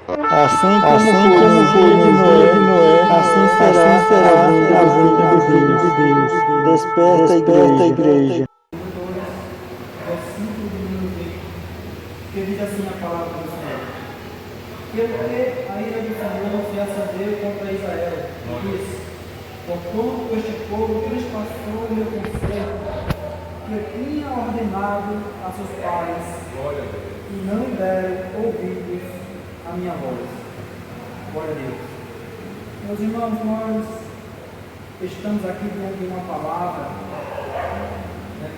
Assim como foi no dia de Noé, assim será a vinda de Deus. Desperta, igreja. Versículo de número 20, que diz assim a palavra do Senhor: porque a ira do Senhor se acendeu contra Israel, e disse: porquanto este povo trespassou o meu conselho, que eu tinha ordenado a seus pais, e não deram ouvidos à minha voz. Glória a Deus. Meus irmãos, nós estamos aqui diante de uma palavra, né?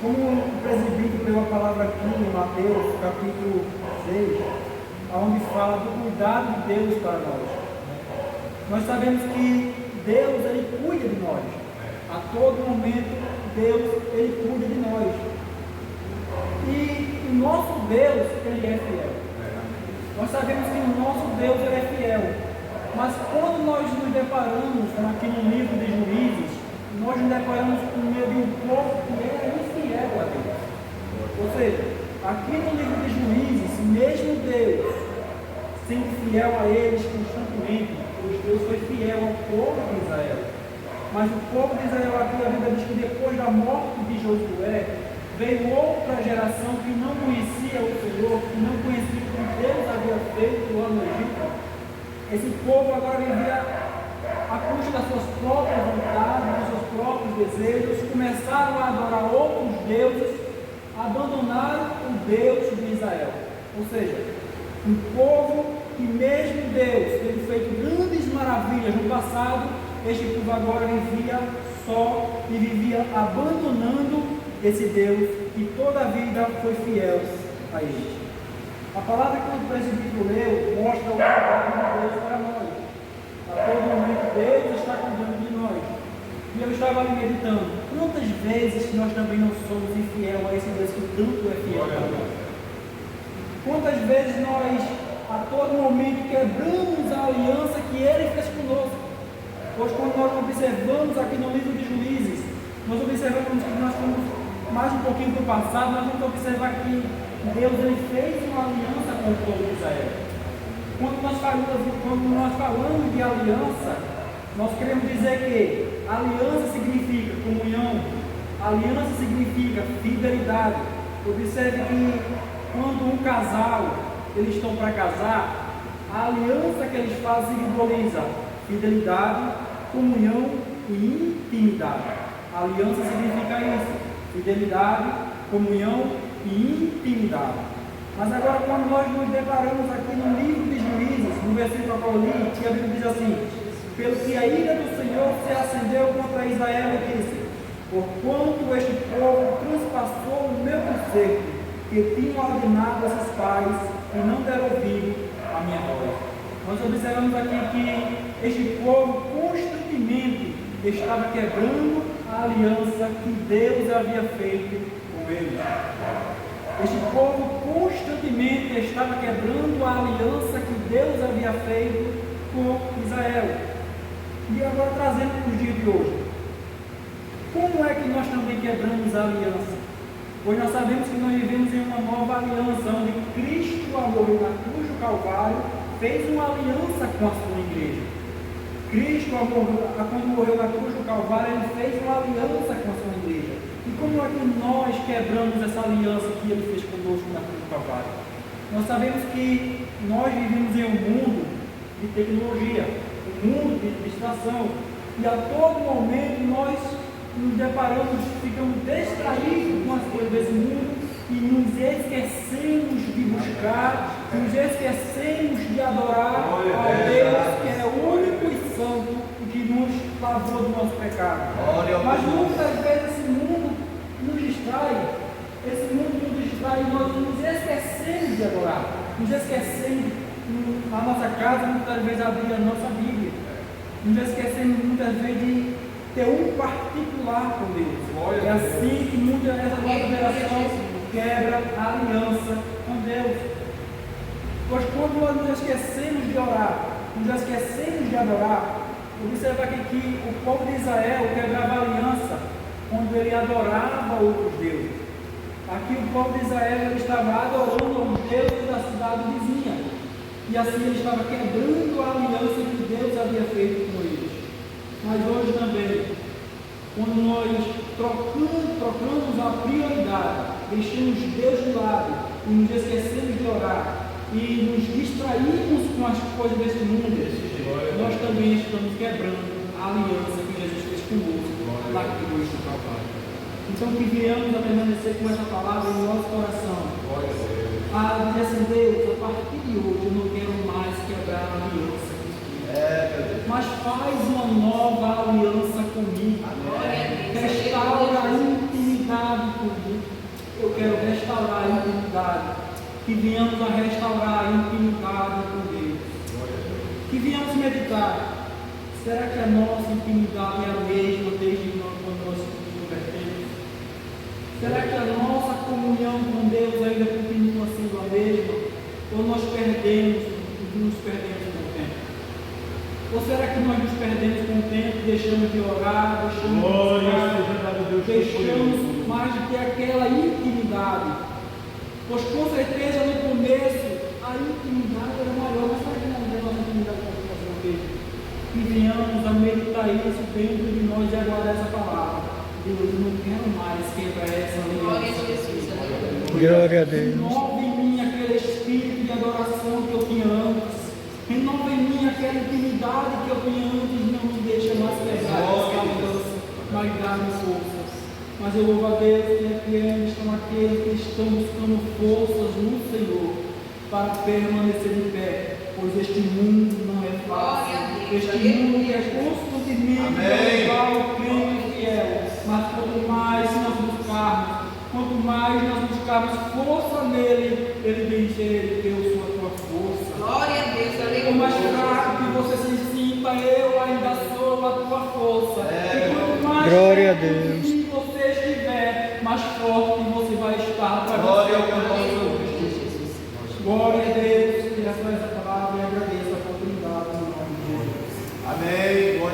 Como o presbítero deu a palavra aqui em Mateus, capítulo 6, onde fala do cuidado de Deus para nós. Nós sabemos que Deus, Ele cuida de nós. A todo momento, Deus, Ele cuida de nós. E o nosso Deus, Ele é fiel. Nós sabemos que o nosso Deus, Ele é fiel. Mas quando nós nos deparamos aqui no livro de Juízes, nós nos deparamos com o meio de um povo que é infiel a Deus. Ou seja, aqui no livro de Juízes, mesmo Deus sendo fiel a eles constantemente, pois Deus foi fiel ao povo de Israel. Mas o povo de Israel aqui, a Bíblia diz que depois da morte de Josué, veio outra geração que não conhecia o Senhor, que não conhecia o que Deus havia feito lá no Egito. Esse povo agora vivia à custa das suas próprias vontades, dos seus próprios desejos, começaram a adorar outros deuses, abandonaram o Deus de Israel. Ou seja, um povo que mesmo Deus tendo feito grandes maravilhas no passado, este povo agora vivia só e vivia abandonando esse Deus que toda a vida foi fiel a ele. A palavra que o presbítero leu mostra o cuidado de Deus para nós. A todo momento Deus está cuidando de nós. E eu estava ali meditando, quantas vezes nós também não somos infiel a esse Deus que tanto é fiel para nós? Quantas vezes nós, a todo momento, quebramos a aliança que Ele fez conosco? Pois quando nós observamos aqui no livro de Juízes, nós observamos que nós fomos mais um pouquinho para o passado, nós vamos observar que Deus ele fez uma aliança com o povo de Israel. Quando nós falamos de aliança, nós queremos dizer que aliança significa comunhão, aliança significa fidelidade. Observe que quando um casal, eles estão para casar, a aliança que eles fazem simboliza fidelidade, comunhão e intimidade. A aliança significa isso, fidelidade, comunhão e intimidade. Mas agora, quando nós nos deparamos aqui no livro de Juízes, no versículo que eu li, que a Bíblia diz assim: pelo que a ira do Senhor se acendeu contra Israel e disse: porquanto este povo transpassou o meu conselho, que tinham ordenado a seus pais, e não deram ouvido à minha voz. Nós observamos aqui que este povo constantemente estava quebrando a aliança que Deus havia feito com eles. Este povo constantemente estava quebrando a aliança que Deus havia feito com Israel. E agora trazendo para os dias de hoje, como é que nós também quebramos a aliança? Pois nós sabemos que nós vivemos em uma nova aliança, onde Cristo morreu na cruz do Calvário, fez uma aliança com a sua igreja. Cristo, quando morreu na cruz do Calvário, ele fez uma aliança com a sua igreja. E como é que nós quebramos essa aliança que ele fez conosco na cruz do Calvário? Nós sabemos que nós vivemos em um mundo de tecnologia, um mundo de distração, e a todo momento nós nos deparamos, ficamos distraídos com as coisas desse mundo e nos esquecemos de buscar, nos esquecemos de adorar ao Deus que é o único e santo que nos lavou do nosso pecado. Mas muitas vezes esse mundo nos distrai, e nós nos esquecemos de adorar, nos esquecemos na nossa casa, muitas vezes abrir a nossa Bíblia, nos esquecemos muitas vezes de ter um particular com Deus. É assim que essa nova geração quebra a aliança com Deus. Pois quando nós nos esquecemos de orar, nos esquecemos de adorar, observa aqui que o povo de Israel quebrava a aliança quando ele adorava outros deuses. Aqui o povo de Israel estava adorando aos deuses da cidade vizinha. E assim ele estava quebrando a aliança que Deus havia feito com eles. Mas hoje também, quando nós trocamos a prioridade, deixamos Deus de lado e nos esquecemos de orar e nos distraímos com as coisas desse mundo, nós também estamos quebrando a aliança que Jesus fez conosco lá que hoje no Calvário. Então que viemos a permanecer com essa palavra no nosso coração. A dizer assim, Deus, a partir de hoje eu não quero mais quebrar a aliança. Mas faz uma nova aliança comigo. Restaura a intimidade comigo. Eu quero restaurar a intimidade. Que venhamos a restaurar a intimidade com Deus. Que venhamos meditar. Será que a nossa intimidade é a mesma desde quando nós nos convertemos? Será que a nossa comunhão com Deus ainda continua sendo a mesma? Ou nós nos perdemos com o tempo? Ou será que nós nos perdemos com o tempo, deixamos de orar, deixamos mais de ter aquela intimidade? Pois com certeza no começo a intimidade era maior, mas será que não é a nossa intimidade com Deus? Que venhamos a meditar isso dentro de nós e aguardar essa palavra. Deus, eu não quero mais quebrar essa aliança. Glória a Deus. Renova em mim aquele espírito de adoração que eu tinha antes. Renova em mim aquela intimidade que eu tinha antes. Não me deixa mais quebrar essa aliança, mas dá-me forças. Mas eu louvo a Deus que aqueles são aqueles que estão buscando forças no Senhor para permanecer de pé, pois este mundo não é fácil. Este mundo que é constantemente igual, crente e fiel. Mas quanto mais nós buscarmos força nele, ele diz, eu sou a tua força. Glória a Deus, aleluia. Por mais fraco que você se sinta, eu ainda sou a tua força. E quanto mais Glória a Deus. você estiver, mais forte você vai estar para Glória você. a Deus. Glória a Deus, que essa palavra e agradeço a oportunidade no nome de Jesus. Amém.